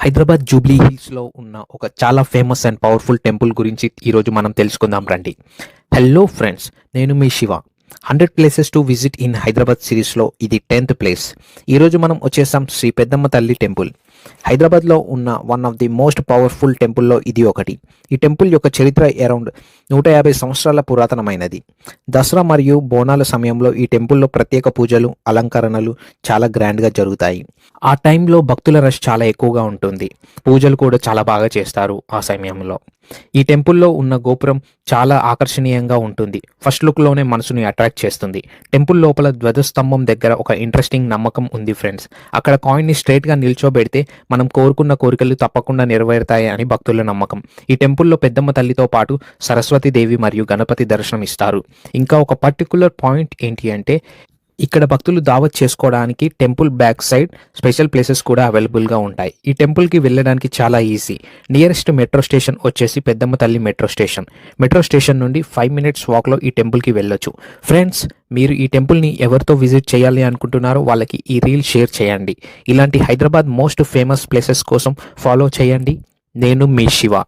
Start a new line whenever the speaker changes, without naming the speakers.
Hyderabad Jubilee హిల్స్‌లో ఉన్న ఒక చాలా ఫేమస్ అండ్ పవర్‌ఫుల్ టెంపుల్ గురించి ఈరోజు మనం తెలుసుకుందాం రండి. హలో ఫ్రెండ్స్, నేను మీ Shiva. 100 places to visit in Hyderabad సిరీస్‌లో ఇది 10th ప్లేస్. ఈరోజు మనం వచ్చేసాం శ్రీ పెద్దమ్మ తల్లి టెంపుల్. హైదరాబాద్లో ఉన్న one of the most powerful టెంపుల్లో ఇది ఒకటి. ఈ టెంపుల్ యొక్క చరిత్ర అరౌండ్ 150 సంవత్సరాల పురాతనమైనది. దసరా మరియు బోనాల సమయంలో ఈ టెంపుల్లో ప్రత్యేక పూజలు, అలంకరణలు చాలా గ్రాండ్గా జరుగుతాయి. ఆ టైంలో భక్తుల రష్ చాలా ఎక్కువగా ఉంటుంది. పూజలు కూడా చాలా బాగా చేస్తారు ఆ సమయంలో. ఈ టెంపుల్లో ఉన్న గోపురం చాలా ఆకర్షణీయంగా ఉంటుంది. ఫస్ట్ లుక్లోనే మనసుని అట్రాక్ట్ చేస్తుంది. టెంపుల్ లోపల ధ్వజస్తంభం దగ్గర ఒక ఇంట్రెస్టింగ్ నమ్మకం ఉంది ఫ్రెండ్స్. అక్కడ కాయిన్ని స్ట్రైట్గా నిల్చోబెడితే మనం కోరుకున్న కోరికలు తప్పకుండా నెరవేరుతాయి అని భక్తుల నమ్మకం. ఈ టెంపుల్లో పెద్దమ్మ తల్లితో పాటు సరస్వతి దేవి మరియు గణపతి దర్శనం ఇస్తారు. ఇంకా ఒక పర్టికులర్ పాయింట్ ఏంటి అంటే, ఇక్కడ భక్తులు దావత్ చేసుకోవడానికి temple back side special places కూడా అవైలబుల్గా ఉంటాయి. ఈ టెంపుల్కి వెళ్ళడానికి చాలా ఈజీ. నియరెస్ట్ మెట్రో స్టేషన్ వచ్చేసి పెద్దమ్మ తల్లి మెట్రో స్టేషన్. మెట్రో స్టేషన్ నుండి 5 minutes వాక్లో ఈ టెంపుల్కి వెళ్ళొచ్చు. ఫ్రెండ్స్, మీరు ఈ టెంపుల్ని ఎవరితో విజిట్ చేయాలి అనుకుంటున్నారో వాళ్ళకి ఈ రీల్ షేర్ చేయండి. ఇలాంటి హైదరాబాద్ మోస్ట్ ఫేమస్ ప్లేసెస్ కోసం ఫాలో చేయండి. నేను మీ శివ.